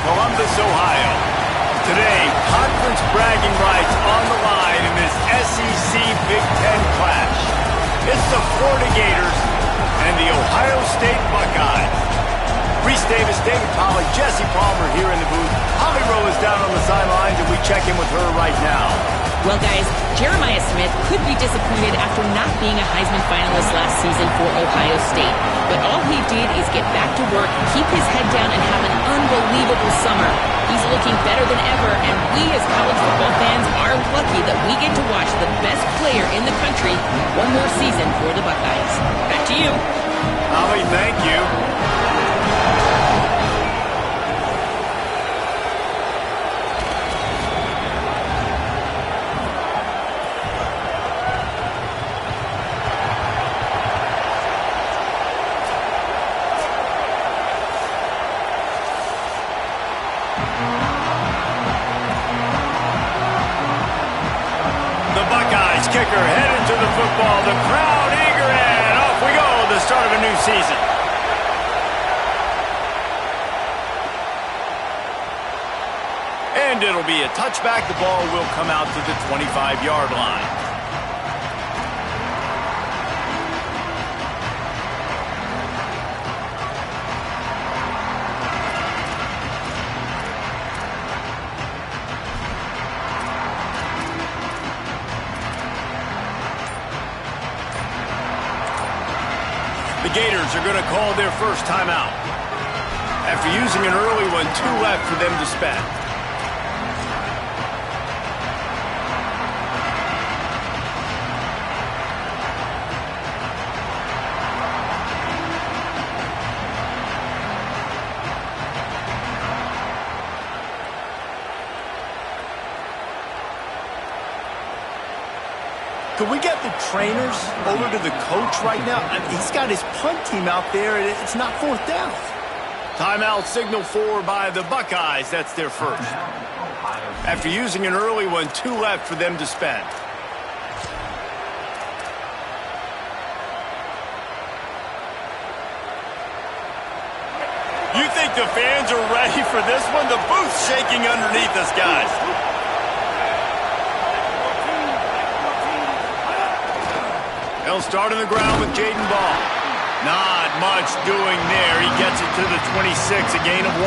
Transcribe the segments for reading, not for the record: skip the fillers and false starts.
Columbus, Ohio. Today, conference bragging rights on the line in this SEC Big Ten clash. It's the Florida Gators and the Ohio State Buckeyes. Reese Davis, David Pollack, Jesse Palmer here in the booth. Holly Rowe is down on the sidelines, and we check in with her right now. Well, guys, Jeremiah Smith could be disappointed after not being a Heisman finalist last season for Ohio State. But all he did is get back to work, keep his head down, and have an unbelievable summer. He's looking better than ever, and we as college football fans are lucky that we get to watch the best player in the country one more season for the Buckeyes. Back to you. Holly, thank you. Kicker headed to the football. The crowd eager, and off we go. The start of a new season. And it'll be a touchback. The ball will come out to the 25-yard line. The Gators are going to call their first timeout. After using an early one, 2 left for them to spend. Could we get the trainers over to the coach right now? I mean, he's got his punt team out there, and it's not fourth down. Timeout signal for by the Buckeyes. That's their first. After using an early one, 2 left for them to spend. You think the fans are ready for this one? The booth's shaking underneath us, guys. He'll start on the ground with Jaden Ball. Not much doing there. He gets it to the 26, a gain of 1.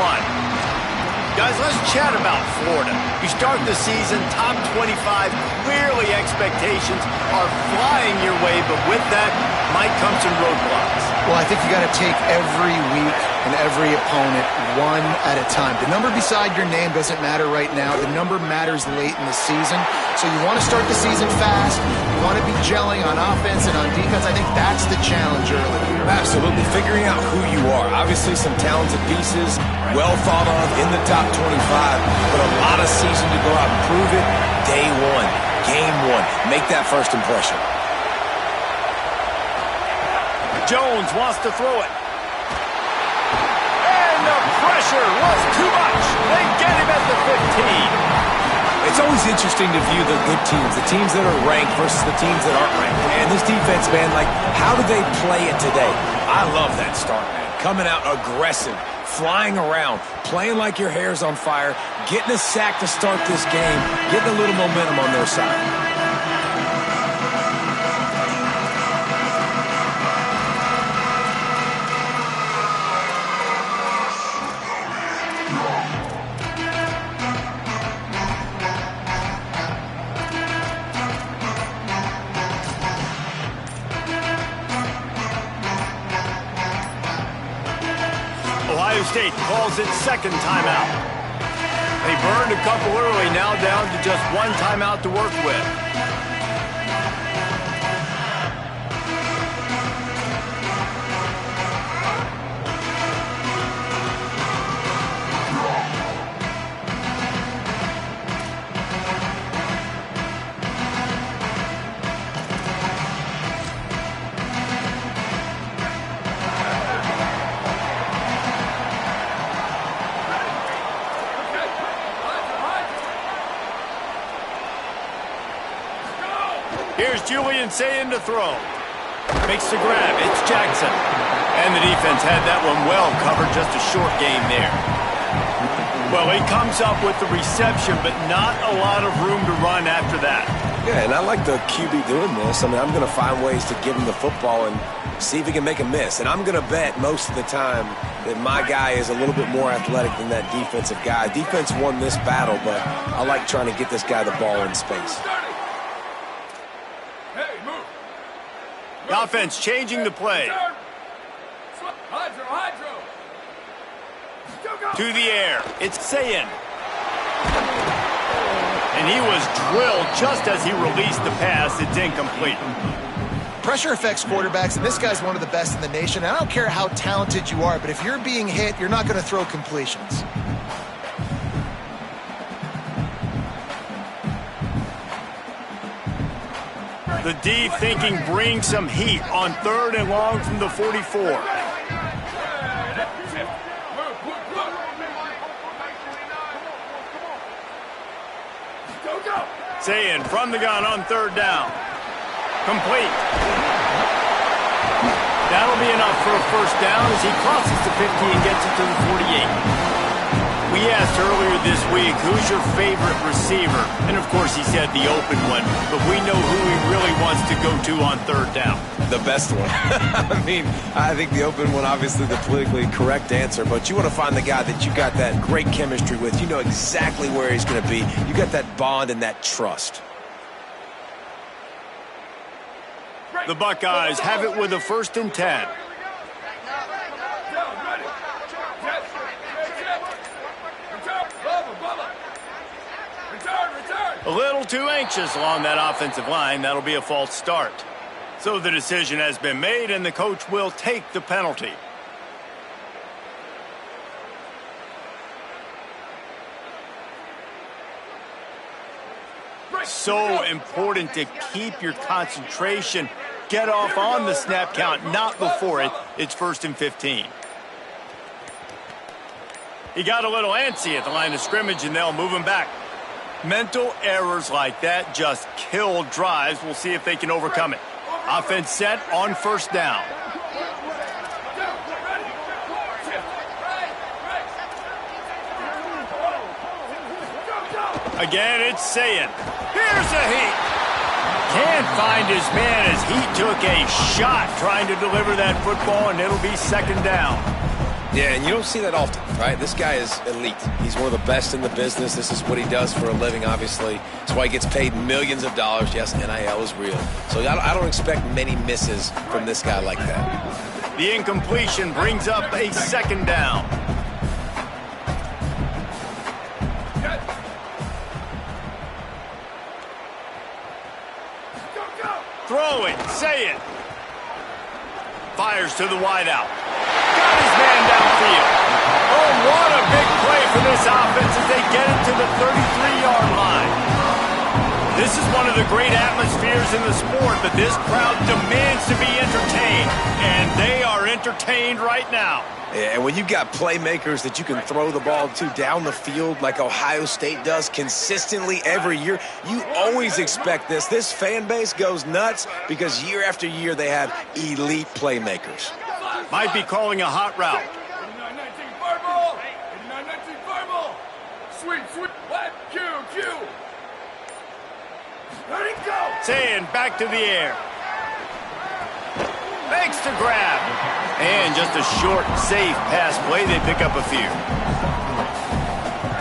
Guys, let's chat about Florida. You start the season, top 25. Clearly expectations are flying your way, but with that might come some roadblocks. Well, I think you got to take every week and every opponent one at a time. The number beside your name doesn't matter right now. The number matters late in the season. So you want to start the season fast. You want to be gelling on offense and on defense. I think that's the challenge early. Absolutely. Figuring out who you are. Obviously some talented pieces, well thought of in the top 25, but a lot of season to go out and prove it. Day one, game one. Make that first impression. Jones wants to throw it. And the pressure was too much. They get him at the 15. It's always interesting to view the good teams, the teams that are ranked versus the teams that aren't ranked. And this defense, man, like, how do they play it today? I love that start, man. Coming out aggressive, flying around, playing like your hair's on fire, getting a sack to start this game, getting a little momentum on their side. Ohio State calls its second timeout. They burned a couple early, now down to just 1 timeout to work with. Here's Julian saying to throw. Makes the grab. It's Jackson. And the defense had that one well covered. Just a short game there. Well, he comes up with the reception, but not a lot of room to run after that. Yeah, and I like the QB doing this. I mean, I'm going to find ways to give him the football and see if he can make a miss. And I'm going to bet most of the time that my guy is a little bit more athletic than that defensive guy. Defense won this battle, but I like trying to get this guy the ball in space. The offense changing the play. To the air. It's Ncaa. And he was drilled just as he released the pass. It's incomplete. Pressure affects quarterbacks, and this guy's one of the best in the nation. I don't care how talented you are, but if you're being hit, you're not going to throw completions. The D thinking bring some heat on 3rd and long from the 44. Ncaa from the gun on 3rd down. Complete. That'll be enough for a first down as he crosses the 50 and gets it to the 48. We asked earlier this week, who's your favorite receiver? And, of course, he said the open one. But we know who he really wants to go to on 3rd down. The best one. I mean, I think the open one, obviously the politically correct answer, but you want to find the guy that you got that great chemistry with. You know exactly where he's going to be. You got that bond and that trust. The Buckeyes have it with a 1st and 10. A little too anxious along that offensive line. That'll be a false start. So the decision has been made, and the coach will take the penalty. So important to keep your concentration. Get off on the snap count, not before it. It's 1st and 15. He got a little antsy at the line of scrimmage, and they'll move him back. Mental errors like that just kill drives. We'll see if they can overcome it. Offense set on 1st down. Again, it's Ncaa. Here's a heat. Can't find his man as he took a shot trying to deliver that football, and it'll be 2nd down. Yeah, and you don't see that often, right? This guy is elite. He's one of the best in the business. This is what he does for a living, obviously. That's why he gets paid millions of dollars. Yes, NIL is real. So I don't expect many misses from this guy like that. The incompletion brings up a 2nd down. Throwing, Ncaa. Fires to the wideout. Got his man downfield. Oh, what a big play for this offense as they get it to the 33-yard line. This is one of the great atmospheres in the sport, but this crowd demands to be entertained, and they are entertained right now. Yeah, and when you got playmakers that you can throw the ball to down the field like Ohio State does consistently every year, you always expect this. This fan base goes nuts because year after year they have elite playmakers. Might be calling a hot route. 89-19 fireball! 89-19 fireball! Sweet, what? Q! Let it go! Ncaa back to the air. Makes the grab. And just a short, safe pass play. They pick up a few.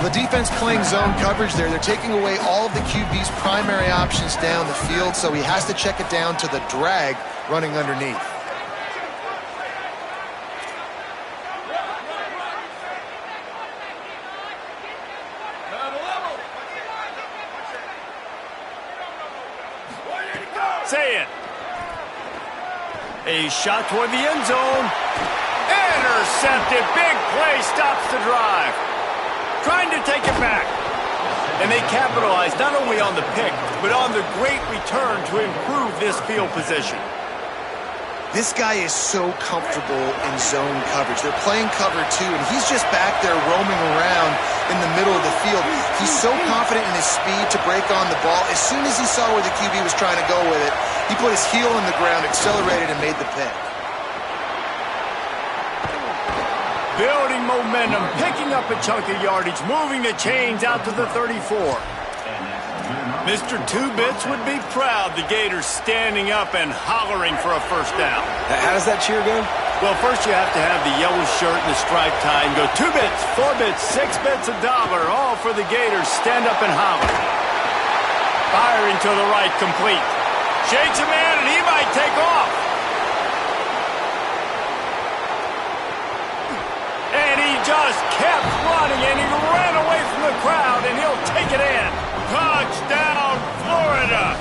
The defense playing zone coverage there. They're taking away all of the QB's primary options down the field, so he has to check it down to the drag running underneath. Ncaa. A shot toward the end zone. Intercepted. Big play stops the drive. Trying to take it back. And they capitalize not only on the pick, but on the great return to improve this field position. This guy is so comfortable in zone coverage. They're playing cover two, and he's just back there roaming around in the middle of the field. He's so confident in his speed to break on the ball. As soon as he saw where the QB was trying to go with it, he put his heel in the ground, accelerated, and made the pick. Building momentum, picking up a chunk of yardage, moving the chains out to the 34. Mr. Two-Bits would be proud the Gators standing up and hollering for a first down. How does that cheer go? Well, first you have to have the yellow shirt and the striped tie and go 2 bits, 4 bits, 6 bits, $1, all for the Gators. Stand up and holler. Firing to the right, complete. Shakes a man and he might take off. And he just kept running and he ran away from the crowd and he'll take it in. Touchdown, Florida!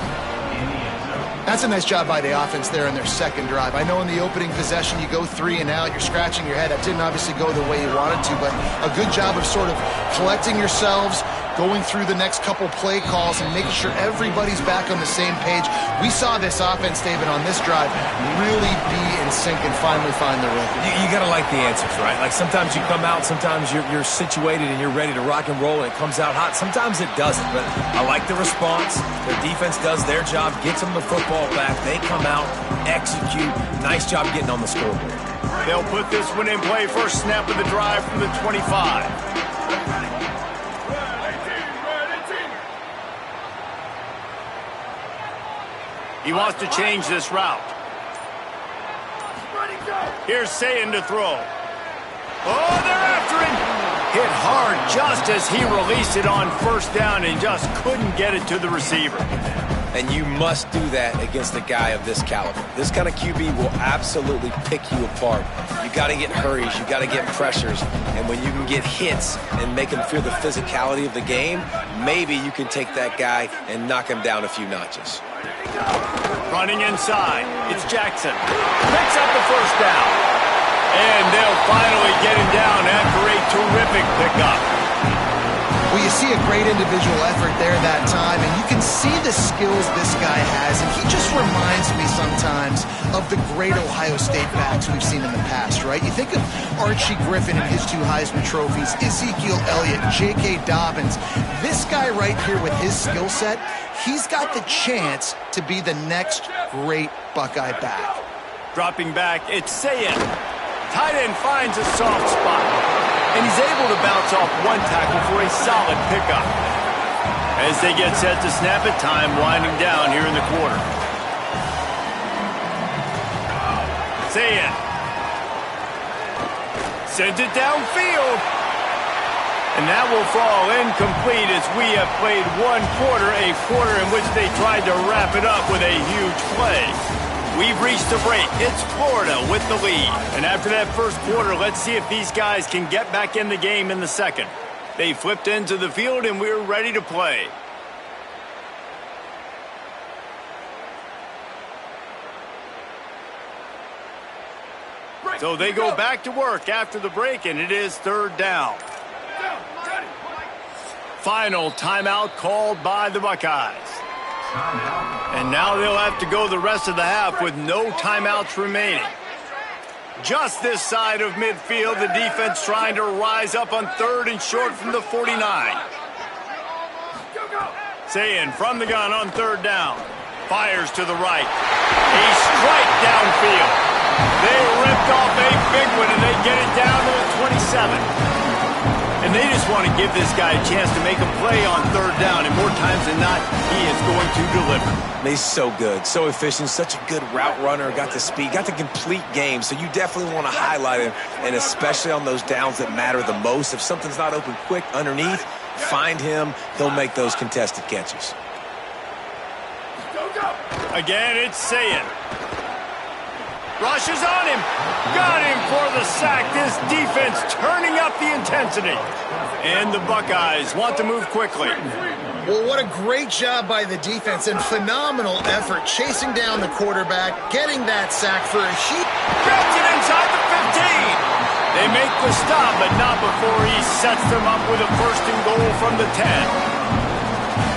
That's a nice job by the offense there in their second drive. I know in the opening possession you go 3 and out, you're scratching your head. That didn't obviously go the way you wanted to, but a good job of sort of collecting yourselves, going through the next couple play calls and making sure everybody's back on the same page. We saw this offense, David, on this drive really be in sync and finally find the rhythm. You got to like the answers, right? Like sometimes you come out, sometimes you're situated and you're ready to rock and roll and it comes out hot. Sometimes it doesn't, but I like the response. Their defense does their job, gets them the football back. They come out, execute. Nice job getting on the scoreboard. They'll put this one in play. First snap of the drive from the 25. He wants to change this route. Here's Ncaa to throw. Oh, they're after him. Hit hard just as he released it on first down and just couldn't get it to the receiver. And you must do that against a guy of this caliber. This kind of QB will absolutely pick you apart. You got to get hurries, you got to get pressures, and when you can get hits and make him feel the physicality of the game, maybe you can take that guy and knock him down a few notches. Running inside, it's Jackson. Picks up the first down. And they'll finally get him down after a terrific pickup. Well, you see a great individual effort there that time, and you can see the skills this guy has, and he just reminds me sometimes of the great Ohio State backs we've seen in the past, right? You think of Archie Griffin and his 2 Heisman trophies, Ezekiel Elliott, J.K. Dobbins. This guy right here with his skill set, he's got the chance to be the next great Buckeye back. Dropping back, it's Ncaa. Tight end finds a soft spot. And he's able to bounce off one tackle for a solid pickup. As they get set to snap it, time winding down here in the quarter. Ncaa sends it downfield. And that will fall incomplete as we have played one quarter, a quarter in which they tried to wrap it up with a huge play. We've reached the break. It's Florida with the lead. And after that first quarter, let's see if these guys can get back in the game in the second. They flipped into the field and we're ready to play. So they go back to work after the break, and it is third down. Final timeout called by the Buckeyes. And now they'll have to go the rest of the half with no timeouts remaining. Just this side of midfield, the defense trying to rise up on 3rd and short from the 49. Ncaa from the gun on 3rd down. Fires to the right. A strike downfield. They ripped off a big one, and they get it down to the 27. And they just want to give this guy a chance to make a play on 3rd down, and more times than not, he is going to deliver. He's so good, so efficient, such a good route runner, got the speed, got the complete game, so you definitely want to highlight him, and especially on those downs that matter the most. If something's not open quick underneath, find him, he'll make those contested catches. Again, it's Ncaa. Rushes on him. Got him for the sack. This defense turning up the intensity. And the Buckeyes want to move quickly. Well, what a great job by the defense and phenomenal effort chasing down the quarterback, getting that sack for a sheep. Gets it inside the 15. They make the stop, but not before he sets them up with a 1st and goal from the 10.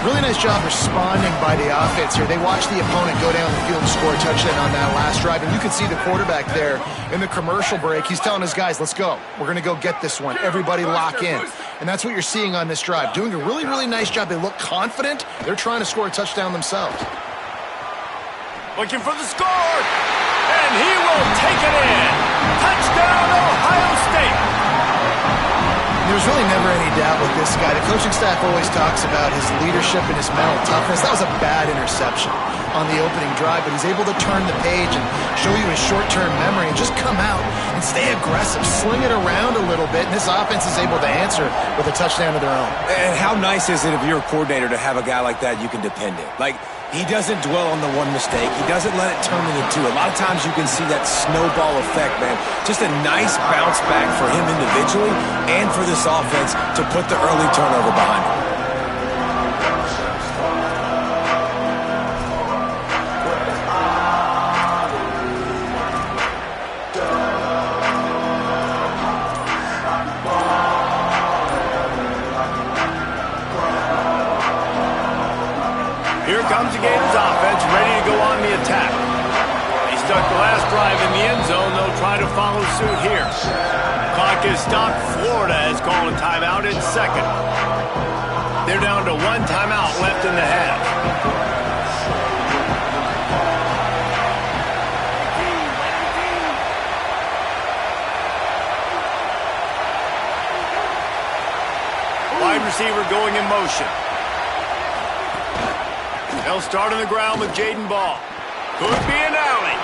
Really nice job responding by the offense here. They watched the opponent go down the field and score a touchdown on that last drive, and you can see the quarterback there in the commercial break. He's telling his guys, let's go. We're going to go get this one. Everybody lock in. And that's what you're seeing on this drive. Doing a really, really nice job. They look confident. They're trying to score a touchdown themselves. Looking for the score, and he will take it in. Touchdown, Ohio State. There's really never any doubt with this guy. The coaching staff always talks about his leadership and his mental toughness. That was a bad interception on the opening drive, but he's able to turn the page and show you his short-term memory and just come out and stay aggressive, sling it around a little bit, and this offense is able to answer with a touchdown of their own. And how nice is it if you're a coordinator to have a guy like that you can depend on? Like, he doesn't dwell on the one mistake. He doesn't let it turn into two. A lot of times you can see that snowball effect, man. Just a nice bounce back for him individually and for this offense to put the early turnover behind him. Here comes the Gators offense, ready to go on the attack. They stuck the last drive in the end zone. They'll try to follow suit here. Clock is stopped. Florida is calling a timeout in second. They're down to one timeout left in the half. Wide receiver going in motion. They'll start on the ground with Jaden Ball. Could be an alley.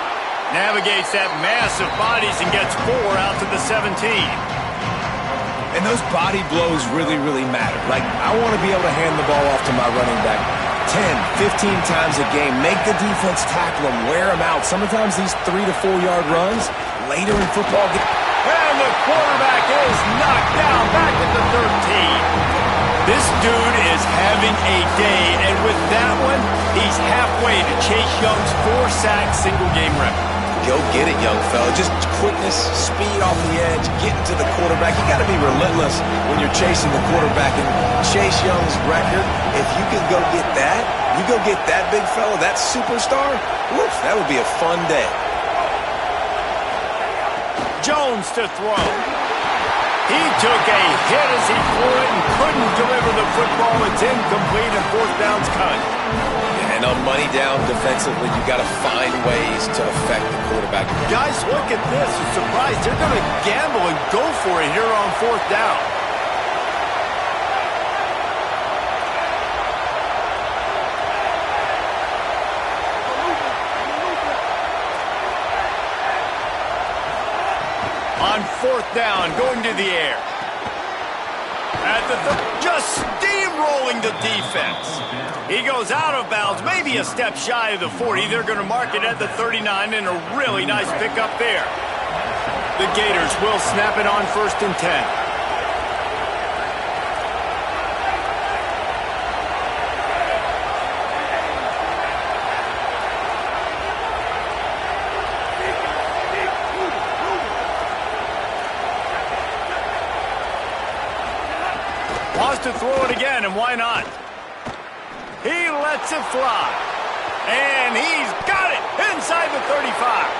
Navigates that mass of bodies and gets 4 out to the 17. And those body blows really, really matter. Like, I want to be able to hand the ball off to my running back 10, 15 times a game. Make the defense tackle him, wear him out. Sometimes these 3 to 4 yard runs later in football. And the quarterback is knocked down back at the 13. This dude is having a day, and with that one, he's halfway to Chase Young's 4-sack single-game record. Go get it, young fella. Just quickness, speed off the edge, getting to the quarterback. You got to be relentless when you're chasing the quarterback. And Chase Young's record, if you can go get that, you go get that big fella, that superstar, woof, that would be a fun day. Jones to throw. He took a hit as he threw it and couldn't deliver the football. It's incomplete and fourth down's cut. And on money down defensively, you got to find ways to affect the quarterback. Guys, look at this. I'm surprised they're going to gamble and go for it here on fourth down. On fourth down, going to the air. At the just steamrolling the defense. He goes out of bounds, maybe a step shy of the 40. They're going to mark it at the 39, and a really nice pickup there. The Gators will snap it on 1st and 10. Wants to throw it again, and why not? He lets it fly. And he's got it inside the 35.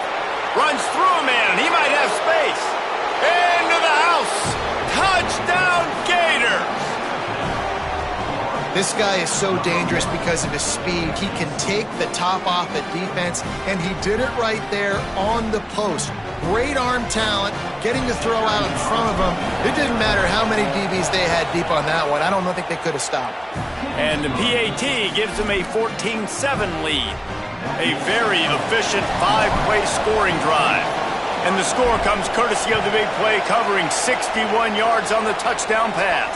Runs through a man. He might have space. Into the house. Touchdown, Gators. This guy is so dangerous because of his speed. He can take the top off the defense, and he did it right there on the post. Great arm talent, getting the throw out in front of him. It didn't matter how many DBs they had deep on that one. I don't think they could have stopped. And the PAT gives them a 14-7 lead. A very efficient 5-play scoring drive. And the score comes courtesy of the big play, covering 61 yards on the touchdown pass.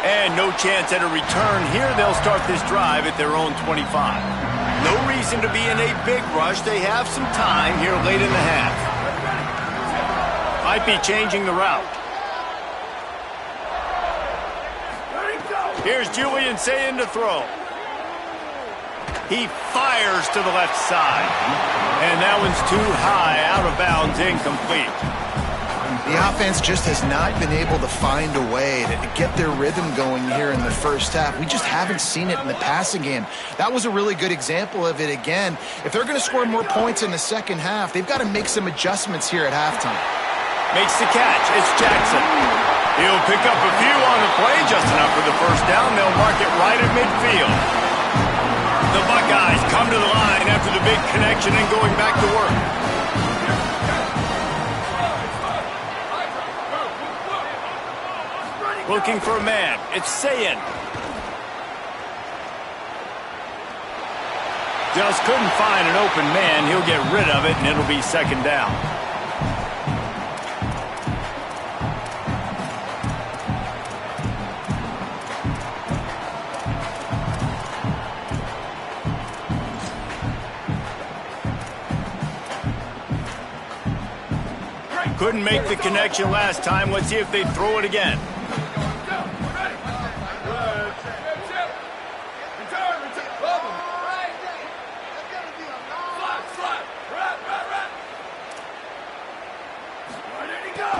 And no chance at a return here. They'll start this drive at their own 25. No reason to be in a big rush. They have some time here late in the half. Might be changing the route. Here's Julian saying to throw. He fires to the left side. And that one's too high, out of bounds, incomplete. The offense just has not been able to find a way to get their rhythm going here in the first half. We just haven't seen it in the passing game. That was a really good example of it again. If they're going to score more points in the second half, they've got to make some adjustments here at halftime. Makes the catch. It's Jackson. He'll pick up a few on the play, just enough for the first down. They'll mark it right at midfield. The Buckeyes come to the line after the big connection and going back to work. Looking for a man. It's Ncaa. Just couldn't find an open man. He'll get rid of it, and it'll be second down. Couldn't make the connection last time. Let's see if they throw it again.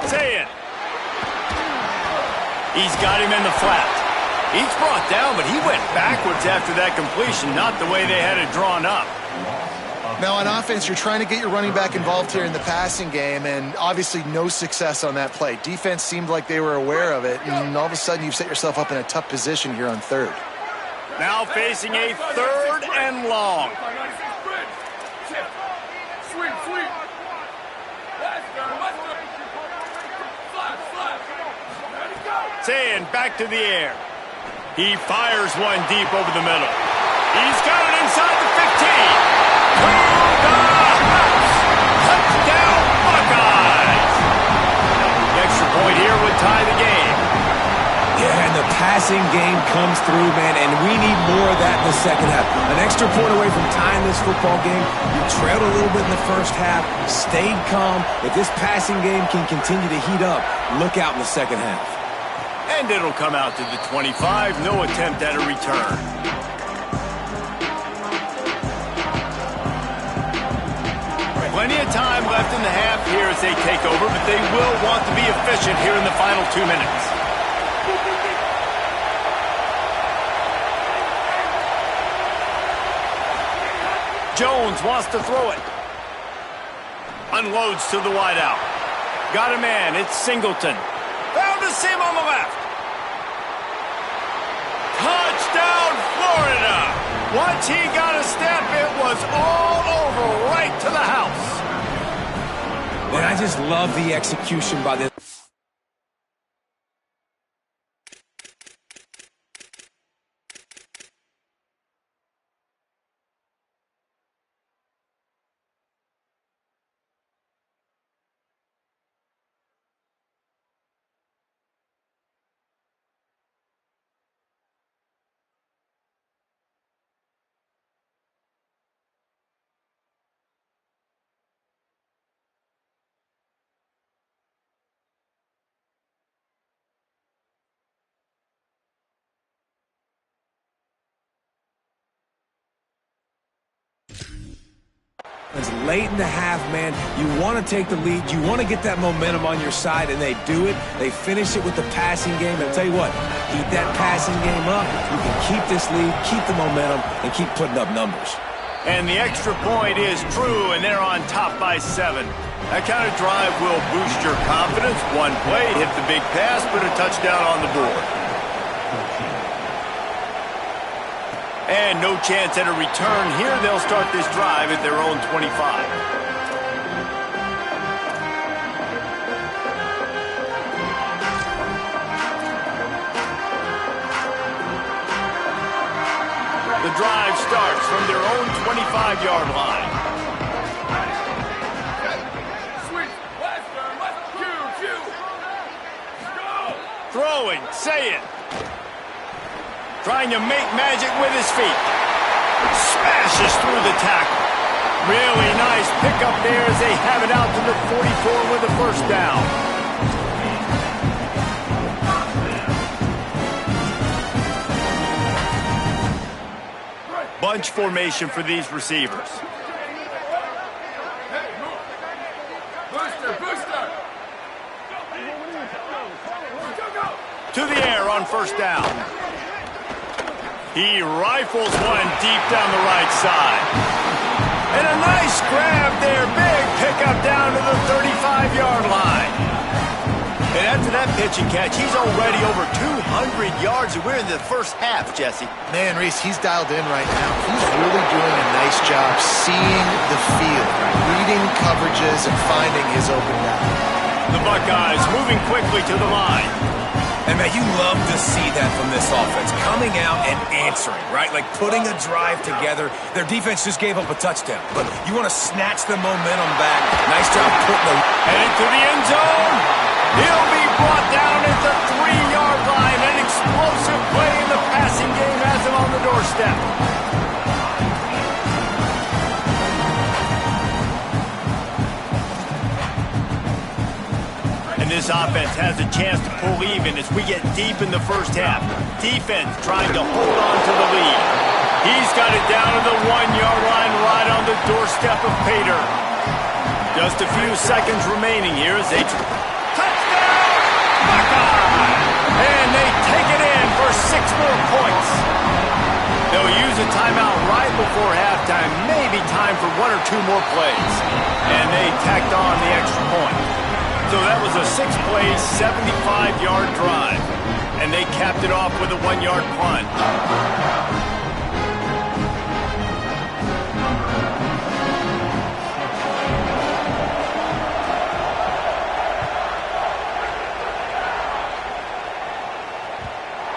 Ncaa. He's got him in the flat. He's brought down, but he went backwards after that completion, not the way they had it drawn up. Now, on offense, you're trying to get your running back involved here in the passing game, and obviously no success on that play. Defense seemed like they were aware of it, and all of a sudden you've set yourself up in a tough position here on third. Now facing a third and long. Ncaa back to the air. He fires one deep over the middle. He's got it inside the 15. Touchdown, Buckeyes! The extra point here would tie the game. Yeah, and the passing game comes through, man, and we need more of that in the second half. An extra point away from tying this football game. You trailed a little bit in the first half, stayed calm. If this passing game can continue to heat up, look out in the second half. And it'll come out to the 25. No attempt at a return. Plenty of time left in the half here as they take over, but they will want to be efficient here in the final 2 minutes. Jones wants to throw it. Unloads to the wideout. Got a man. It's Singleton. Found a seam on the left. Touchdown, Florida. Once he got a step, it was all over, right to the house. And I just love the execution by this. It's late in the half, man. You want to take the lead. You want to get that momentum on your side, and they do it. They finish it with the passing game. And I'll tell you what, keep that passing game up. You can keep this lead, keep the momentum, and keep putting up numbers. And the extra point is true, and they're on top by 7. That kind of drive will boost your confidence. One play, hit the big pass, put a touchdown on the board. And no chance at a return here. They'll start this drive at their own 25. The drive starts from their own 25-yard line. Throwing, Ncaa. Trying to make magic with his feet. Smashes through the tackle. Really nice pickup there as they have it out to the 44 with a first down. Bunch formation for these receivers. To the air on first down. He rifles one deep down the right side. And a nice grab there. Big pickup down to the 35-yard line. And after that pitch and catch, he's already over 200 yards. And we're in the first half, Jesse. Man, Reese, he's dialed in right now. He's really doing a nice job seeing the field, reading coverages, and finding his open guy. The Buckeyes moving quickly to the line. And, man, you love to see that from this offense, coming out and answering, right? Like putting a drive together. Their defense just gave up a touchdown, but you want to snatch the momentum back. Nice job putting them. Headed to the end zone. He'll be brought down at the 3-yard line. An explosive play in the passing game has him on the doorstep. And this offense has a chance to pull even as we get deep in the first half. Defense trying to hold on to the lead. He's got it down to the 1-yard line right on the doorstep of Pater. Just a few seconds remaining here as they... Touchdown! Buckeye! And they take it in for 6 more points. They'll use a timeout right before halftime. Maybe time for 1 or 2 more plays. And they tacked on the extra point. So that was a 6-play, 75-yard drive. And they capped it off with a 1-yard punt.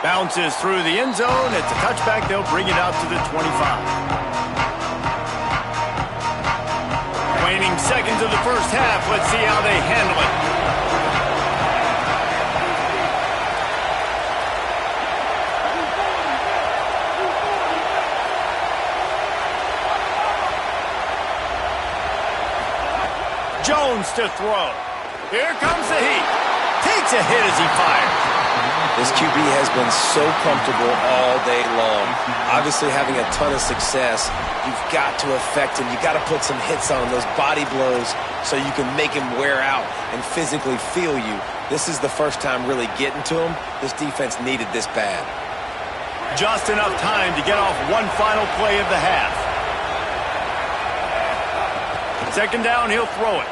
Bounces through the end zone. It's a touchback. They'll bring it out to the 25. Waning seconds of the first half. Let's see how they handle it. Jones to throw. Here comes the heat. Takes a hit as he fires. This QB has been so comfortable all day long. Obviously having a ton of success. You've got to affect him. You've got to put some hits on him, those body blows, so you can make him wear out and physically feel you. This is the first time really getting to him. This defense needed this bad. Just enough time to get off one final play of the half. Second down, he'll throw it.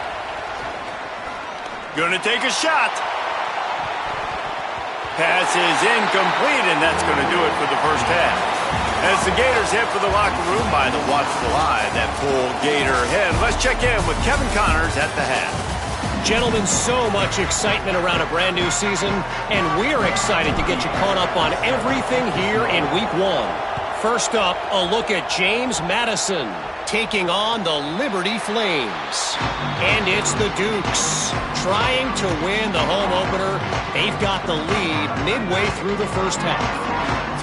Gonna take a shot. Pass is incomplete, and that's going to do it for the first half. As the Gators head for the locker room by the watchful eye, that full Gator head. Let's check in with Kevin Connors at the half. Gentlemen, so much excitement around a brand new season, and we're excited to get you caught up on everything here in Week 1. First up, a look at James Madison taking on the Liberty Flames. And it's the Dukes trying to win the home opener. They've got the lead midway through the first half.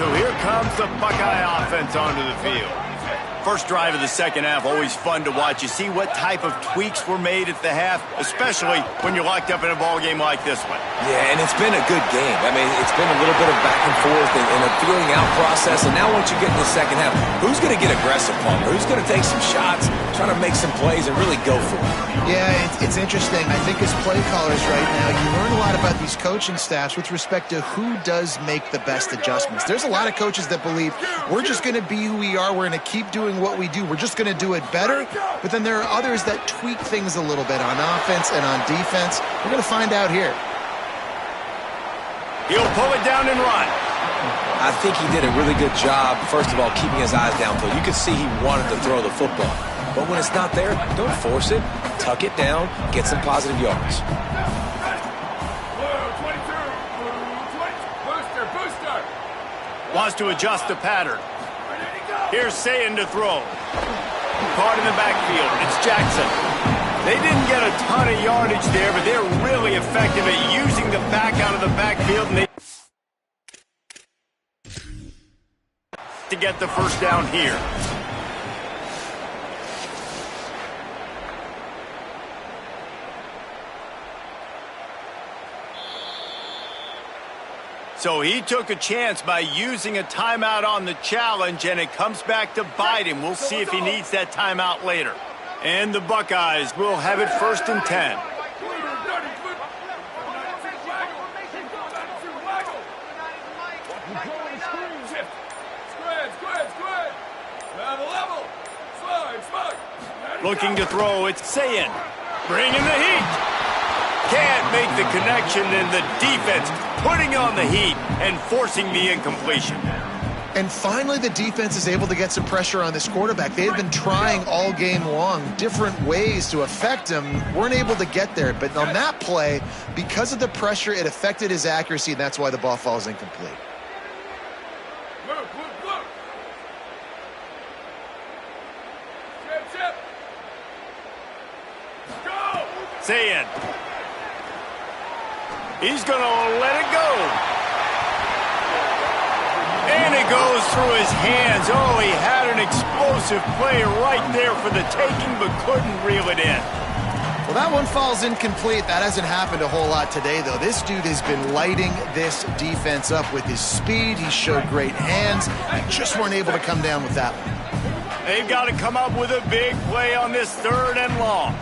So here comes the Buckeye offense onto the field. First drive of the second half, always fun to watch. You see what type of tweaks were made at the half, especially when you're locked up in a ball game like this one. Yeah, and it's been a good game. I mean, it's been a little bit of back and forth and a feeling out process. And now once you get in the second half, who's going to get aggressive, Palmer? Who's going to take some shots, try to make some plays, and really go for it? Yeah, it's interesting. I think as play callers right now, you learn a lot about these coaching staffs with respect to who does make the best adjustments. There's a lot of coaches that believe we're just going to be who we are. We're going to keep doing what we do. We're just going to do it better. But then there are others that tweak things a little bit on offense and on defense. We're going to find out here. He'll pull it down and run. I think he did a really good job, first of all, keeping his eyes downfield. You could see he wanted to throw the football. But when it's not there, don't force it. Tuck it down. Get some positive yards. Wants to adjust the pattern. Here's Sayin to throw. Caught in the backfield. It's Jackson. They didn't get a ton of yardage there, but they're really effective at using the back out of the backfield, and they to get the first down here. So he took a chance by using a timeout on the challenge, and it comes back to bite him. We'll see if he needs that timeout later. And the Buckeyes will have it 1st and 10. Looking to throw, it's Sayin. Bringing the heat. Can't make the connection, and the defense putting on the heat and forcing the incompletion. And finally, the defense is able to get some pressure on this quarterback. They had been trying all game long different ways to affect him, weren't able to get there. But on that play, because of the pressure, it affected his accuracy, and that's why the ball falls incomplete. Saying he's going to let it go. And it goes through his hands. Oh, he had an explosive play right there for the taking, but couldn't reel it in. Well, that one falls incomplete. That hasn't happened a whole lot today, though. This dude has been lighting this defense up with his speed. He showed great hands. They just weren't able to come down with that one. They've got to come up with a big play on this 3rd and long.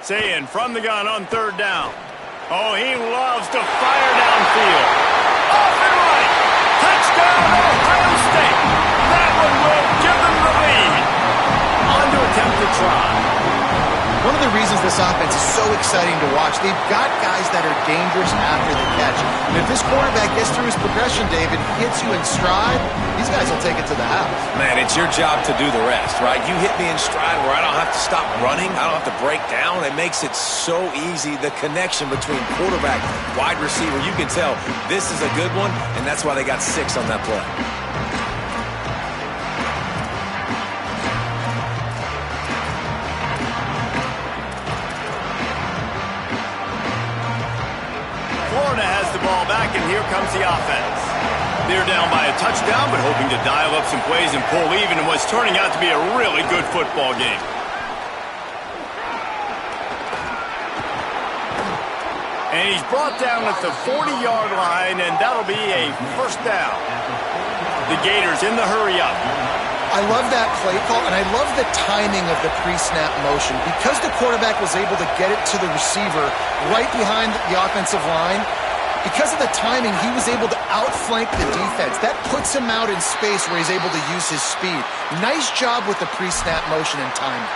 Saying from the gun on 3rd down. Oh, he loves to fire downfield. Off and right. Touchdown, Ohio State. That one will give them the lead. On to attempt to try. One of the reasons this offense is so exciting to watch, they've got guys that are dangerous after the catch. And if this quarterback gets through his progression, David, hits you in stride, these guys will take it to the house. Man, it's your job to do the rest, right? You hit me in stride where I don't have to stop running. I don't have to break down. It makes it so easy. The connection between quarterback, wide receiver, you can tell this is a good one, and that's why they got 6 on that play. Florida has the ball back, and here comes the offense. They're down by a touchdown, but hoping to dial up some plays and pull even in what's turning out to be a really good football game. And he's brought down at the 40-yard line, and that'll be a 1st down. The Gators in the hurry up. I love that play call, and I love the timing of the pre-snap motion. Because the quarterback was able to get it to the receiver right behind the offensive line, because of the timing, he was able to outflank the defense. That puts him out in space where he's able to use his speed. Nice job with the pre-snap motion and timing.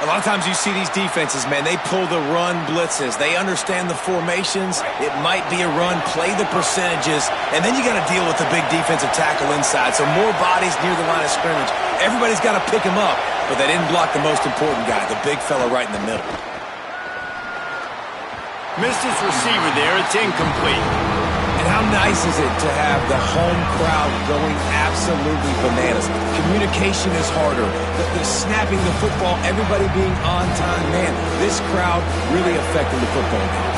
A lot of times you see these defenses, man, they pull the run blitzes. They understand the formations. It might be a run, play the percentages, and then you got to deal with the big defensive tackle inside. So more bodies near the line of scrimmage. Everybody's got to pick him up, but they didn't block the most important guy, the big fella right in the middle. Missed his receiver there. It's incomplete. And how nice is it to have the home crowd going absolutely bananas? Communication is harder. The snapping the football, everybody being on time. Man, this crowd really affecting the football game.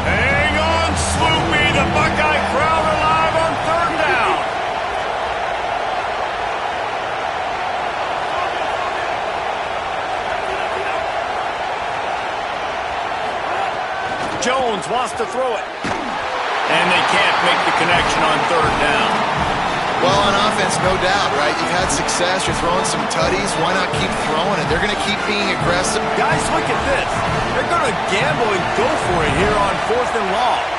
Hang on, Sloopy. The Buckeye crowd alive on 3rd down. Jones wants to throw it. And they can't make the connection on 3rd down. Well, on offense, no doubt, right? You've had success. You're throwing some tutties. Why not keep throwing it? They're going to keep being aggressive. Guys, look at this. They're going to gamble and go for it here on 4th and long.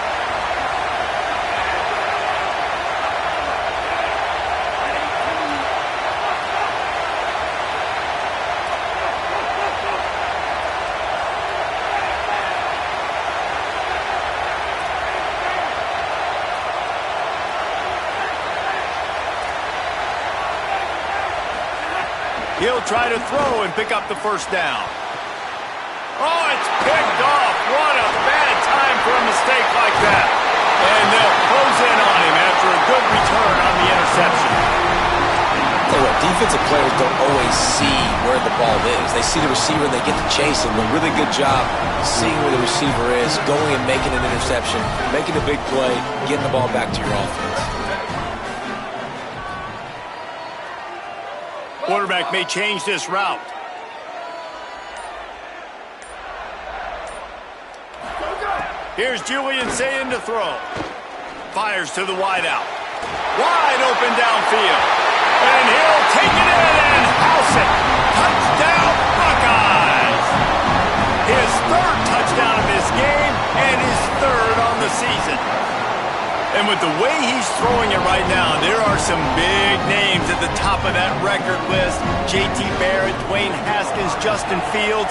He'll try to throw and pick up the 1st down. Oh, it's picked off. What a bad time for a mistake like that. And they'll close in on him after a good return on the interception. Tell you what, defensive players don't always see where the ball is. They see the receiver and they get to chase him. A really good job seeing where the receiver is, going and making an interception, making a big play, getting the ball back to your offense. Quarterback may change this route. Here's Julian saying to throw. Fires to the wideout. Wide open downfield. And he'll take it in and house it. Touchdown, Buckeyes. His 3rd touchdown of this game and his 3rd on the season. And with the way he's throwing it right now, there are some big names at the top of that record list. J.T. Barrett, Dwayne Haskins, Justin Fields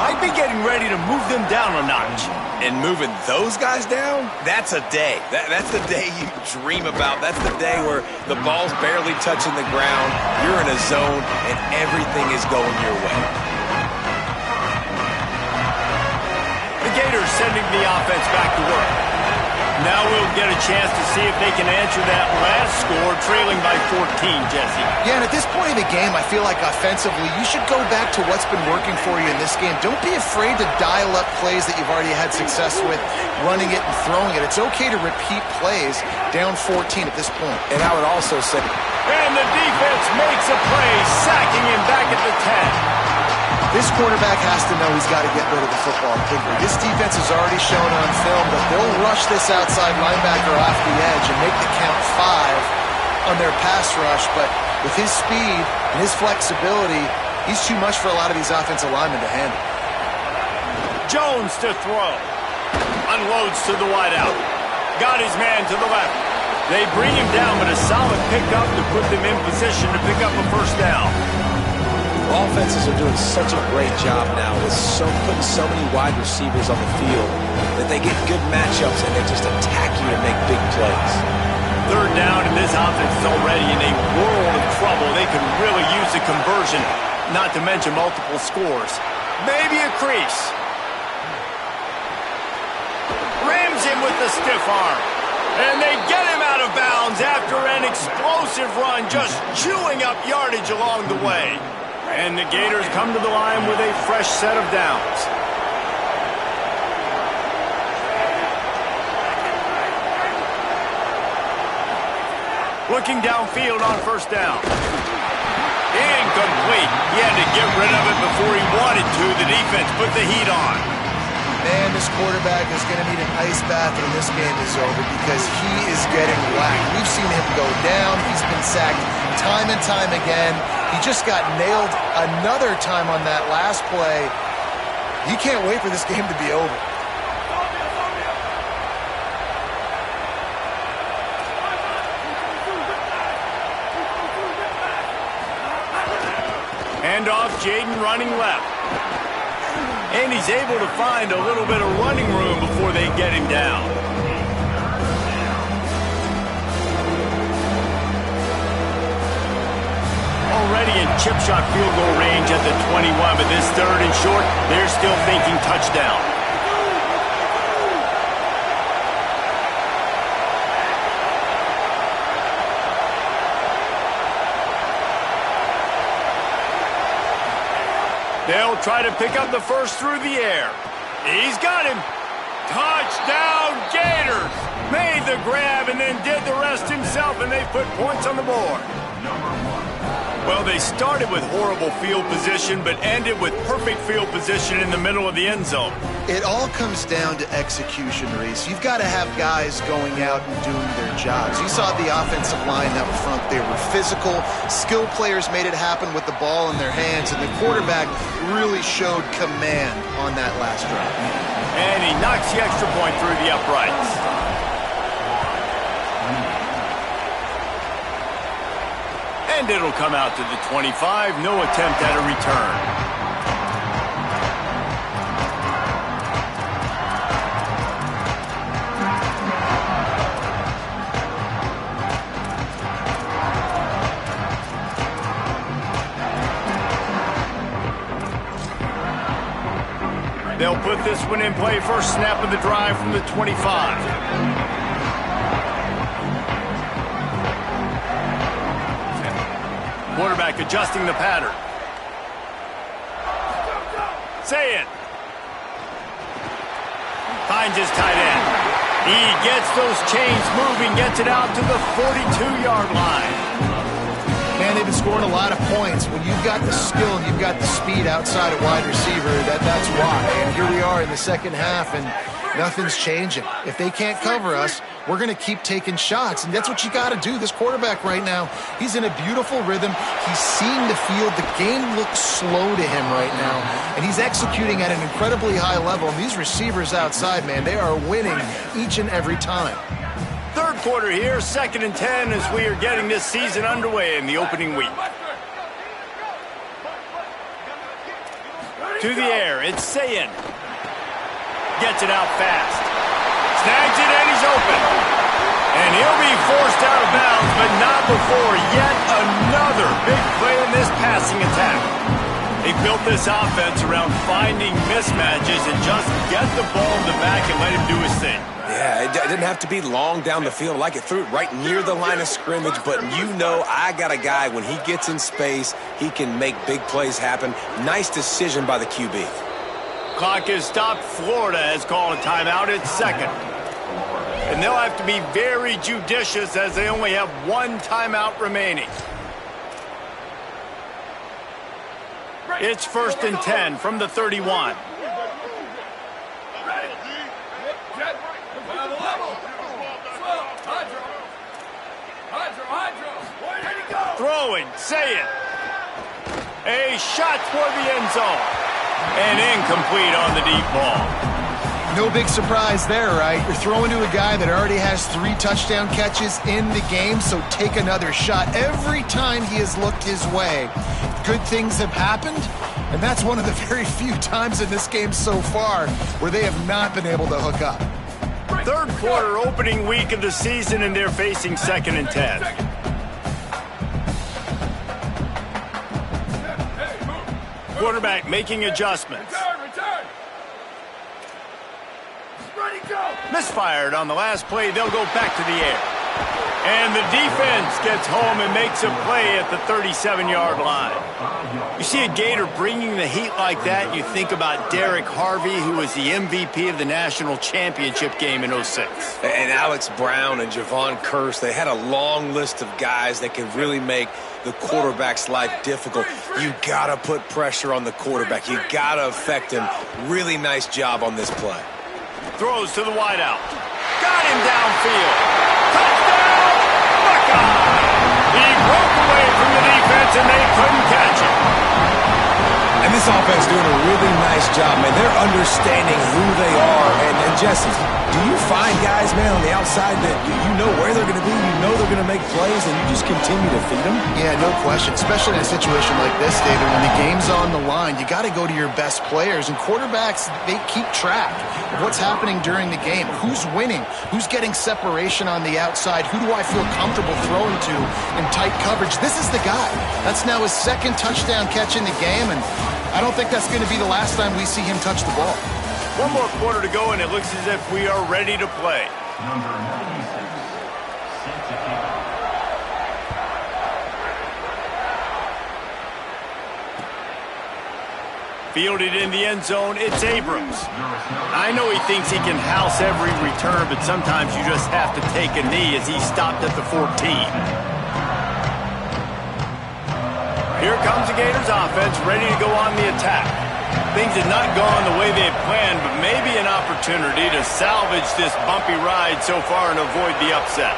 might be getting ready to move them down a notch. And moving those guys down, that's a day. That's the day you dream about. That's the day where the ball's barely touching the ground, you're in a zone, and everything is going your way. The Gators sending the offense back to work. Now we'll get a chance to see if they can answer that last score, trailing by 14, Jesse. Yeah, and at this point in the game, I feel like offensively, you should go back to what's been working for you in this game. Don't be afraid to dial up plays that you've already had success with, running it and throwing it. It's okay to repeat plays down 14 at this point. And I would also say... And the defense makes a play, sacking him back at the 10. This quarterback has to know he's got to get rid of the football quickly. This defense has already shown on film that they'll rush this outside linebacker off the edge and make the count 5 on their pass rush. But with his speed and his flexibility, he's too much for a lot of these offensive linemen to handle. Jones to throw. Unloads to the wideout. Got his man to the left. They bring him down, but a solid pickup to put them in position to pick up a first down. Offenses are doing such a great job now with putting so many wide receivers on the field that they get good matchups and they just attack you to make big plays. Third down, and this offense is already in a world of trouble. They could really use a conversion, not to mention multiple scores. Maybe a crease. Rams him with the stiff arm. And they get him out of bounds after an explosive run, just chewing up yardage along the way. And the Gators come to the line with a fresh set of downs. Looking downfield on first down. Incomplete. He had to get rid of it before he wanted to. The defense put the heat on. Man, this quarterback is going to need an ice bath when this game is over because he is getting whacked. We've seen him go down. He's been sacked time and time again. He just got nailed another time on that last play. He can't wait for this game to be over. Handoff, Jaden running left. And he's able to find a little bit of running room before they get him down. Already in chip shot field goal range at the 21, but this third and short, they're still thinking touchdown. They'll try to pick up the first through the air. He's got him. Touchdown, Gators! Made the grab and then did the rest himself, and they put points on the board. Well, they started with horrible field position, but ended with perfect field position in the middle of the end zone. It all comes down to execution, Reese. You've got to have guys going out and doing their jobs. You saw the offensive line up front. They were physical. Skilled players made it happen with the ball in their hands, and the quarterback really showed command on that last drive. And he knocks the extra point through the uprights. And it'll come out to the 25. No attempt at a return. They'll put this one in play. First snap of the drive from the 25. Quarterback adjusting the pattern. Say it. Finds his tight end. He gets those chains moving, gets it out to the 42-yard line. Man, they've been scoring a lot of points. When you've got the skill and you've got the speed outside of wide receiver, that's why. And here we are in the second half, and nothing's changing. If they can't cover us, we're going to keep taking shots, and that's what you got to do. This quarterback right now, he's in a beautiful rhythm. He's seeing the field. The game looks slow to him right now, and he's executing at an incredibly high level. And these receivers outside, man, they are winning each and every time. Third quarter here, 2nd and 10 as we are getting this season underway in the opening week. To the air, it's Ncaa. Gets it out fast. Snags it and he's open. And he'll be forced out of bounds, but not before yet another big play in this passing attack. They built this offense around finding mismatches and just get the ball in the back and let him do his thing. Yeah, it didn't have to be long down the field. Like it threw it right near the line of scrimmage, but you know I got a guy, when he gets in space, he can make big plays happen. Nice decision by the QB. Clock is stopped. Florida has called a timeout at 2nd. And they'll have to be very judicious as they only have 1 timeout remaining. It's 1st and 10 from the 31. Throwing, say it. A shot toward the end zone. And incomplete on the deep ball. No big surprise there, right? You're throwing to a guy that already has 3 touchdown catches in the game, so take another shot. Every time he has looked his way, good things have happened, and that's one of the very few times in this game so far where they have not been able to hook up. Third quarter, opening week of the season, and they're facing 2nd and 10. Quarterback making adjustments. Misfired on the last play. They'll go back to the air. And the defense gets home and makes a play at the 37-yard line. You see a Gator bringing the heat like that, you think about Derek Harvey, who was the MVP of the national championship game in 06. And Alex Brown and Javon Curse, they had a long list of guys that could really make the quarterback's life difficult. You gotta put pressure on the quarterback. You gotta affect him. Really nice job on this play. Throws to the wideout. Got him downfield. Touchdown! Buckeye! He broke away from the defense and they couldn't catch him. And this offense doing a really nice job, man. They're understanding who they are. And Jesse, do you find guys, man, on the outside that you know where they're going to be, you know they're going to make plays, and you just continue to feed them? Yeah, no question, especially in a situation like this, David. When the game's on the line, you got to go to your best players. And quarterbacks, they keep track of what's happening during the game. Who's winning? Who's getting separation on the outside? Who do I feel comfortable throwing to in tight coverage? This is the guy. That's now his 2nd touchdown catch in the game, and I don't think that's going to be the last time we see him touch the ball. 1 more quarter to go, and it looks as if we are ready to play. Number 96, set to kick. Fielded in the end zone, it's Abrams. I know he thinks he can house every return, but sometimes you just have to take a knee as he stopped at the 14. Here comes the Gators offense, ready to go on the attack. Things had not gone the way they had planned, but maybe an opportunity to salvage this bumpy ride so far and avoid the upset.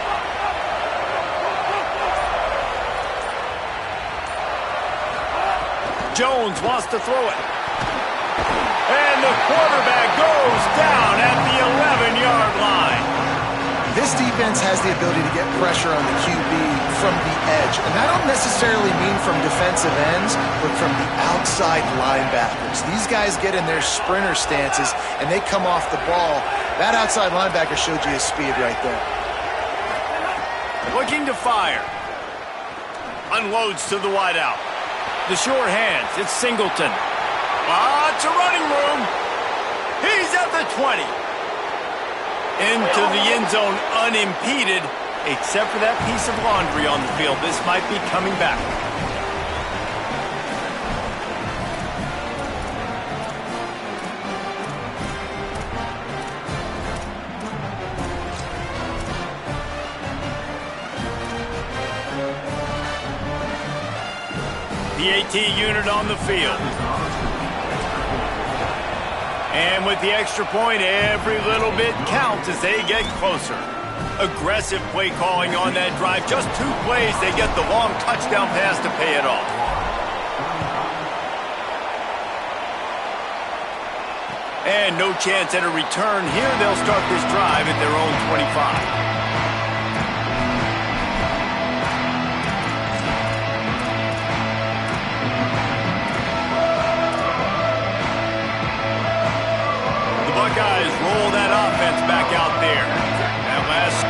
Jones wants to throw it. And the quarterback goes down at the 11-yard line. This defense has the ability to get pressure on the QB from the edge. And I don't necessarily mean from defensive ends, but from the outside linebackers. These guys get in their sprinter stances, and they come off the ball. That outside linebacker showed you his speed right there. Looking to fire. Unloads to the wideout. The sure hands. It's Singleton. Lots of running room. He's at the 20. Into the end zone unimpeded, except for that piece of laundry on the field. This might be coming back. The AT unit on the field. And with the extra point, every little bit counts as they get closer. Aggressive play calling on that drive. Just 2 plays, they get the long touchdown pass to pay it off. And no chance at a return here. They'll start this drive at their own 25.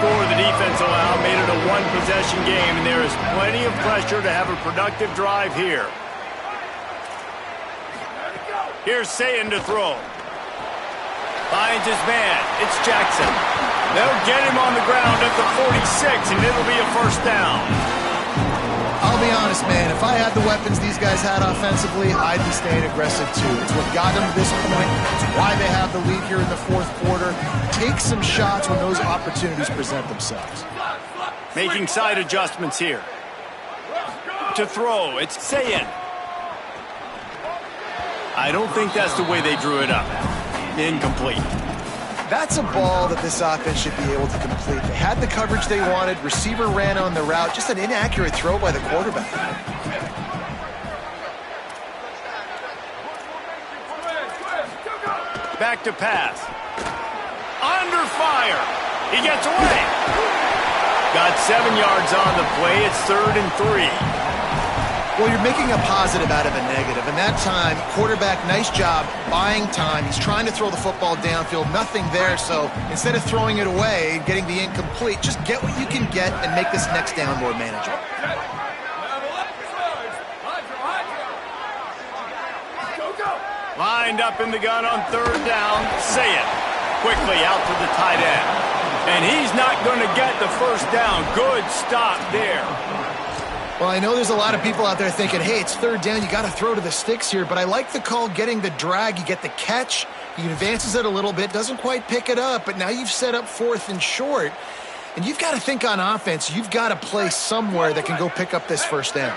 score the defense allowed made it a one-possession game, and there is plenty of pressure to have a productive drive here. Here's Ncaa to throw. Finds his man. It's Jackson. They'll get him on the ground at the 46, and it'll be a first down. I'll be honest, man. If I had the weapons these guys had offensively, I'd be staying aggressive too. It's what got them to this point. It's why they have the lead here in the fourth quarter. Take some shots when those opportunities present themselves. Making side adjustments here. To throw, it's Ncaa. I don't think that's the way they drew it up. Incomplete. That's a ball that this offense should be able to complete. They had the coverage they wanted. Receiver ran on the route. Just an inaccurate throw by the quarterback. Back to pass. Under fire. He gets away. Got 7 yards on the play. It's 3rd and 3. Well, you're making a positive out of a negative. And that time, quarterback, nice job buying time. He's trying to throw the football downfield. Nothing there. So instead of throwing it away, getting the incomplete, just get what you can get and make this next down more manageable. Lined up in the gun on 3rd down. Ncaa quickly out to the tight end. And he's not going to get the first down. Good stop there. Well, I know there's a lot of people out there thinking, hey, it's 3rd down, you got to throw to the sticks here, but I like the call getting the drag. You get the catch, he advances it a little bit, doesn't quite pick it up, but now you've set up 4th and short, and you've got to think on offense, you've got to play somewhere that can go pick up this first down.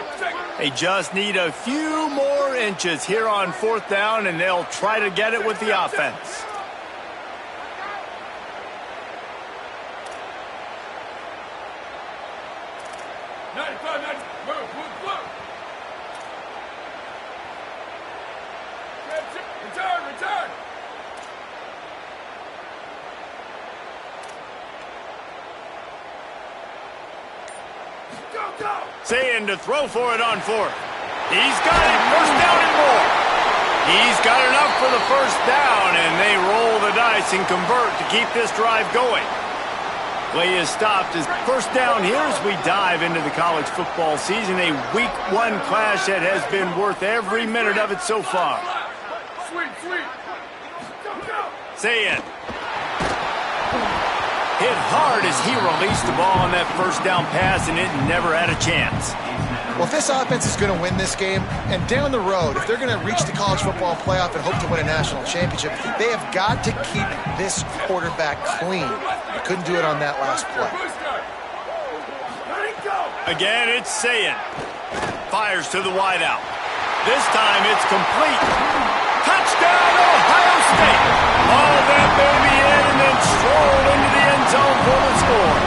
They just need a few more inches here on 4th down, and they'll try to get it with the offense. Return! Ncaa to throw for it on 4th. He's got it. First down and more. He's got enough for the first down, and they roll the dice and convert to keep this drive going. Play is stopped as first down here as we dive into the college football season. A week 1 clash that has been worth every minute of it so far. Ncaa hit hard as he released the ball on that first down pass, and it never had a chance. Well, if this offense is going to win this game, and down the road, if they're going to reach the college football playoff and hope to win a national championship, they have got to keep this quarterback clean. They couldn't do it on that last play. Again, it's Ncaa. Fires to the wideout. This time it's complete. Touchdown, Ohio State. All that baby in and then strolled into the end zone for the score.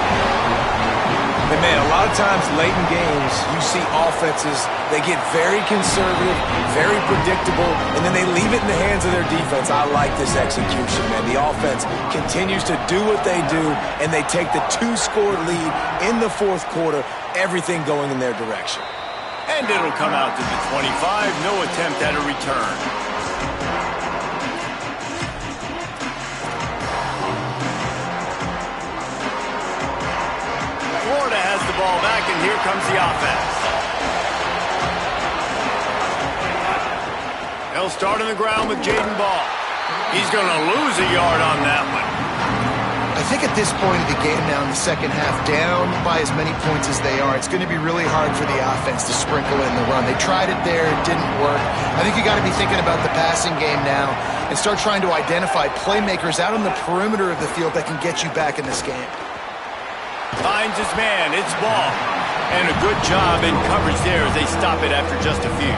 But man, a lot of times late in games, you see offenses, they get very conservative, very predictable, and then they leave it in the hands of their defense. I like this execution, man. The offense continues to do what they do, and they take the 2-score lead in the fourth quarter, everything going in their direction. And it'll come out to the 25, no attempt at a return. Florida has the ball back, and here comes the offense. They'll start on the ground with Jaden Ball. He's going to lose a yard on that one. I think at this point of the game now in the second half, down by as many points as they are, it's going to be really hard for the offense to sprinkle in the run. They tried it there, it didn't work. I think you got to be thinking about the passing game now and start trying to identify playmakers out on the perimeter of the field that can get you back in this game. Finds his man, it's Ball. And a good job in coverage there as they stop it after just a few.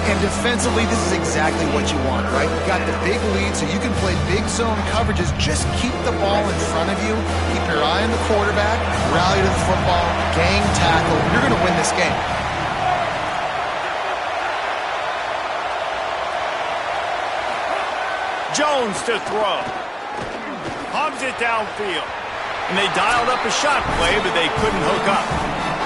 And defensively, this is exactly what you want, right? You've got the big lead, so you can play big zone coverages. Just keep the ball in front of you. Keep your eye on the quarterback. Rally to the football. Gang tackle. You're going to win this game. Jones to throw. Hogs it downfield. And they dialed up a shot play, but they couldn't hook up.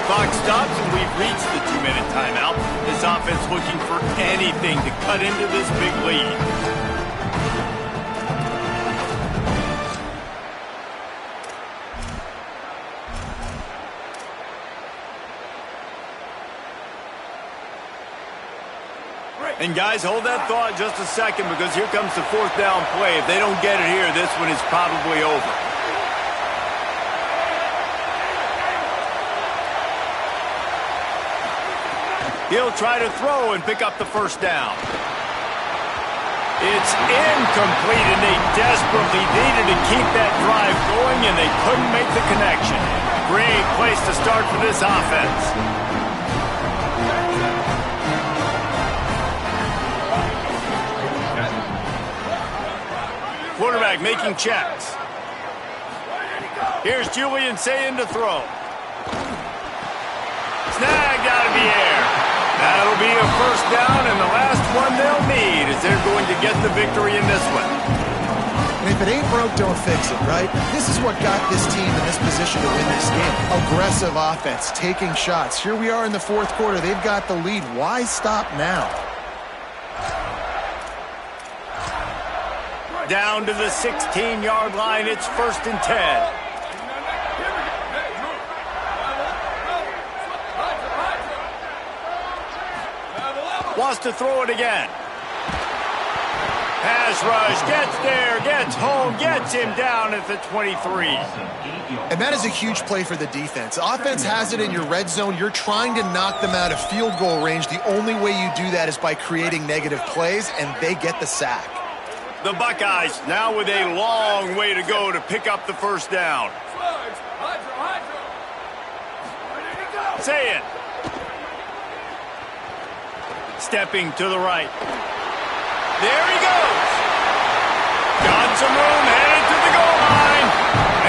Clock stops, and we've reached the 2-minute timeout. This offense looking for anything to cut into this big lead. And guys, hold that thought just a second, because here comes the fourth down play. If they don't get it here, this one is probably over. He'll try to throw and pick up the first down. It's incomplete, and they desperately needed to keep that drive going, and they couldn't make the connection. Great place to start for this offense. Quarterback making checks. Here's Julian Ncaa to throw. Snagged out of the air. That'll be a first down, and the last one they'll need as they're going to get the victory in this one. And if it ain't broke, don't fix it, right? This is what got this team in this position to win this game. Aggressive offense, taking shots. Here we are in the fourth quarter. They've got the lead. Why stop now? Down to the 16-yard line. It's 1st and 10. Wants to throw it again. Pass rush, gets there, gets home, gets him down at the 23. And that is a huge play for the defense. Offense has it in your red zone. You're trying to knock them out of field goal range. The only way you do that is by creating negative plays, and they get the sack. The Buckeyes now with a long way to go to pick up the first down. Say it. Stepping to the right. There he goes. Got some room, headed to the goal line.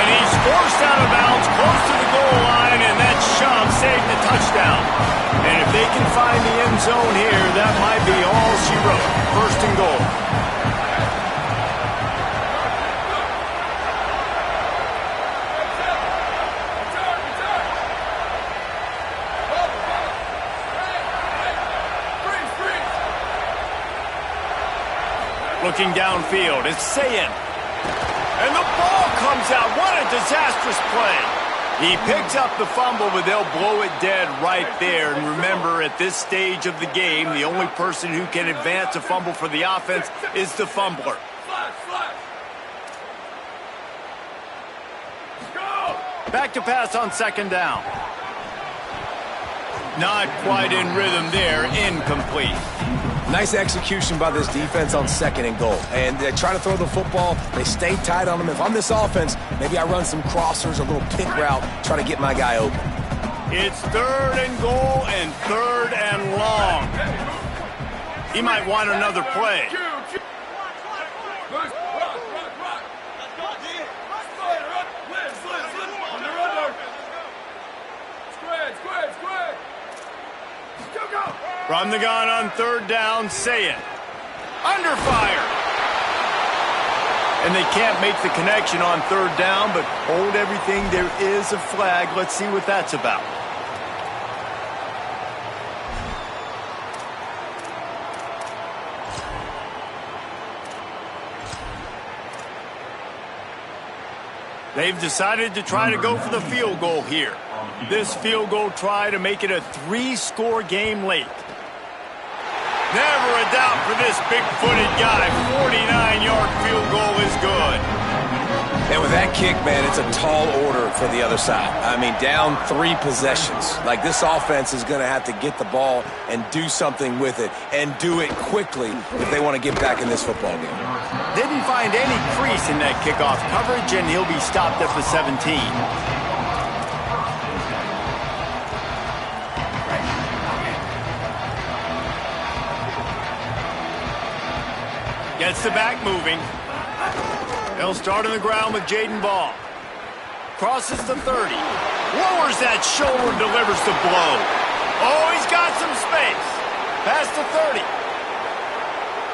And he's forced out of bounds close to the goal line, and that shove saved the touchdown. And if they can find the end zone here, that might be all she wrote. 1st and goal. Looking downfield, it's Ncaa. And the ball comes out. What a disastrous play. He picks up the fumble, but they'll blow it dead right there. And remember, at this stage of the game, the only person who can advance a fumble for the offense is the fumbler. Back to pass on 2nd down. Not quite in rhythm there, incomplete. Nice execution by this defense on 2nd and goal. And they try to throw the football. They stay tight on them. If I'm this offense, maybe I run some crossers, a little pick route, try to get my guy open. It's 3rd and goal and 3rd and long. He might want another play. From the gun on 3rd down, Ncaa. Under fire. And they can't make the connection on 3rd down, but hold everything. There is a flag. Let's see what that's about. They've decided to try to go for the field goal here. This field goal try to make it a 3-score game late. Never a doubt for this big-footed guy. 49-yard field goal is good. And with that kick, man, it's a tall order for the other side. I mean, down 3 possessions. Like, this offense is going to have to get the ball and do something with it, and do it quickly if they want to get back in this football game. Didn't find any crease in that kickoff coverage, and he'll be stopped at the 17. Gets the back moving. They'll start on the ground with Jaden Ball. Crosses the 30. Lowers that shoulder, delivers the blow. Oh, he's got some space. Past the 30.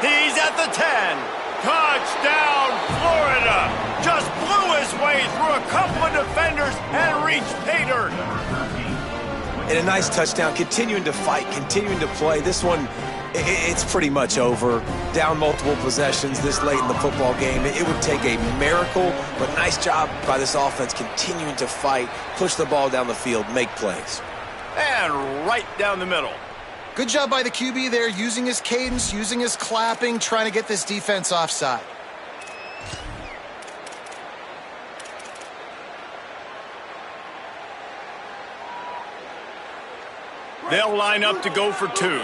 He's at the 10. Touchdown, Florida. Just blew his way through a couple of defenders and reached pay dirt. And a nice touchdown, continuing to fight, continuing to play. This one, it's pretty much over. Down multiple possessions this late in the football game. It would take a miracle, but nice job by this offense continuing to fight, push the ball down the field, make plays. And right down the middle. Good job by the QB there, using his cadence, using his clapping, trying to get this defense offside. They'll line up to go for 2.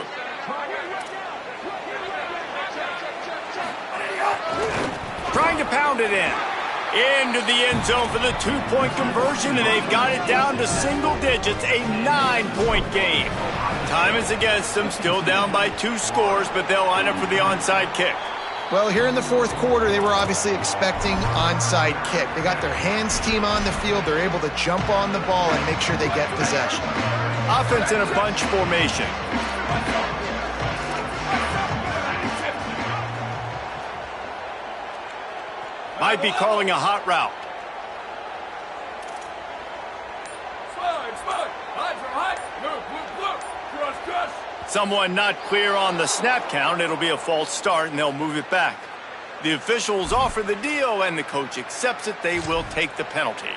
Trying to pound it in. Into the end zone for the 2-point conversion, and they've got it down to single digits, a 9-point game. Time is against them, still down by 2 scores, but they'll line up for the onside kick. Well, here in the fourth quarter, they were obviously expecting onside kick. They got their hands team on the field. They're able to jump on the ball and make sure they get possession. Offense in a bunch formation. Might be calling a hot route. Someone not clear on the snap count. It'll be a false start, and they'll move it back. The officials offer the deal, and the coach accepts it. They will take the penalty.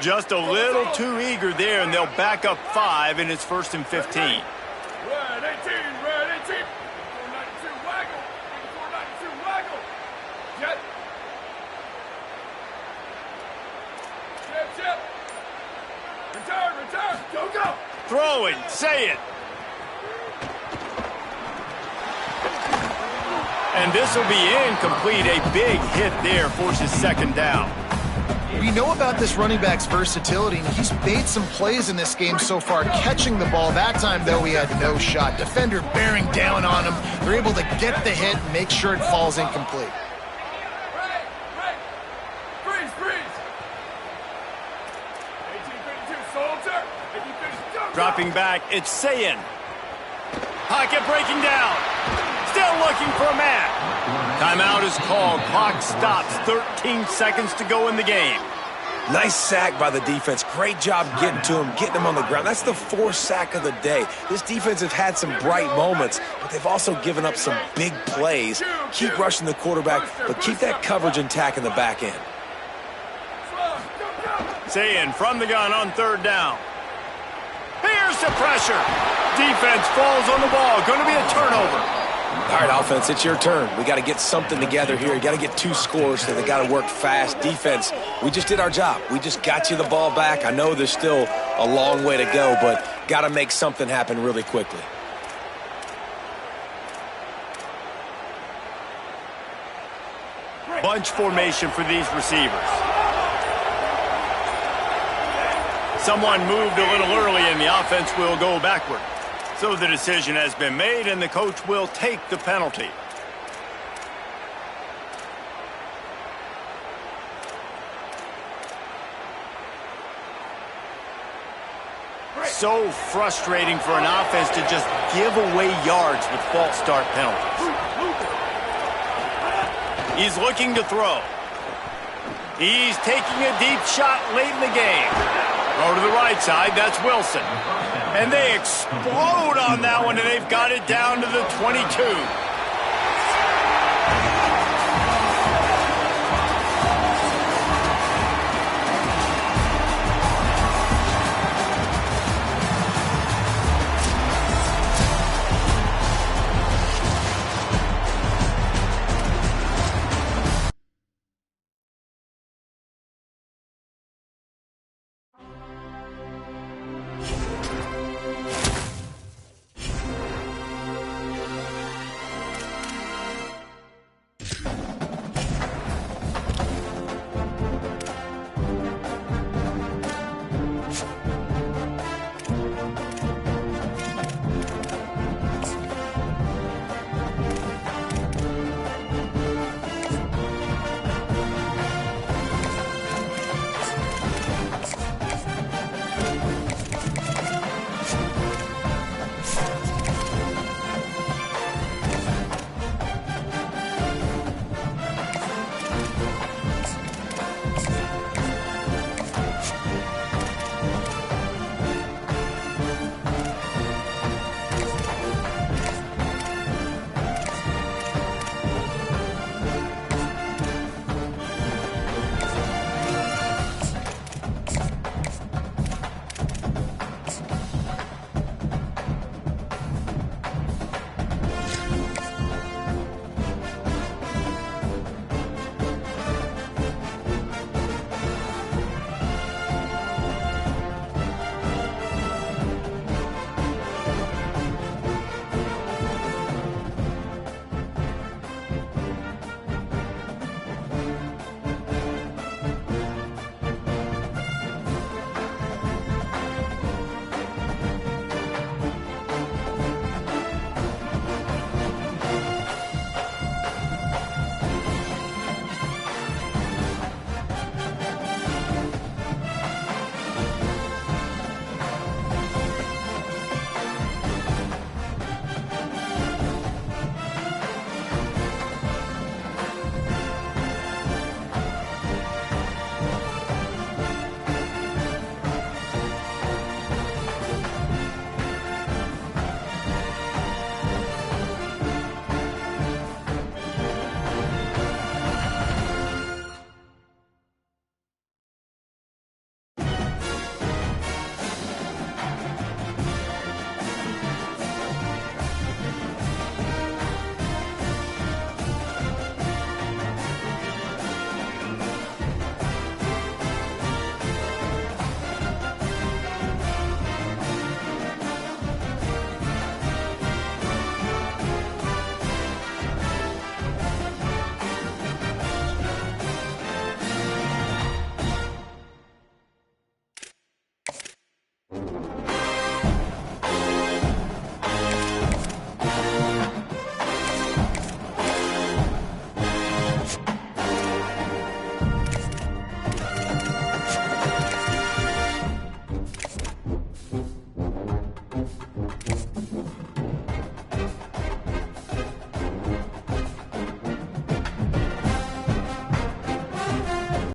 Just a little too eager there, and they'll back up 5, and it's 1st and 15. Red 18, red 18. 492 waggle. 492 waggle. Jet. Chip. Return. Go. Throwing, say it. And this will be incomplete. A big hit there forces 2nd down. We know about this running back's versatility, and he's made some plays in this game so far, catching the ball. That time, though, he had no shot. Defender bearing down on him. They're able to get the hit and make sure it falls incomplete. Freeze. 1852 soldier. 1852. Dropping back, it's Ncaa. Pocket breaking down. Still looking for a man. Timeout is called. Clock stops. 13 seconds to go in the game. Nice sack by the defense. Great job getting to him, getting him on the ground. That's the 4th sack of the day. This defense has had some bright moments, but they've also given up some big plays. Keep rushing the quarterback, but keep that coverage intact in the back end. Ncaa from the gun on 3rd down. Here's the pressure. Defense falls on the ball. Going to be a turnover. All right, offense, it's your turn. We got to get something together here. You got to get 2 scores, so they got to work fast. Defense, we just did our job. We just got you the ball back. I know there's still a long way to go, but got to make something happen really quickly. Bunch formation for these receivers. Someone moved a little early, and the offense will go backward. So the decision has been made, and the coach will take the penalty. So frustrating for an offense to just give away yards with false start penalties. He's looking to throw. He's taking a deep shot late in the game. Throw to the right side, that's Wilson. And they explode on that one, and they've got it down to the 22.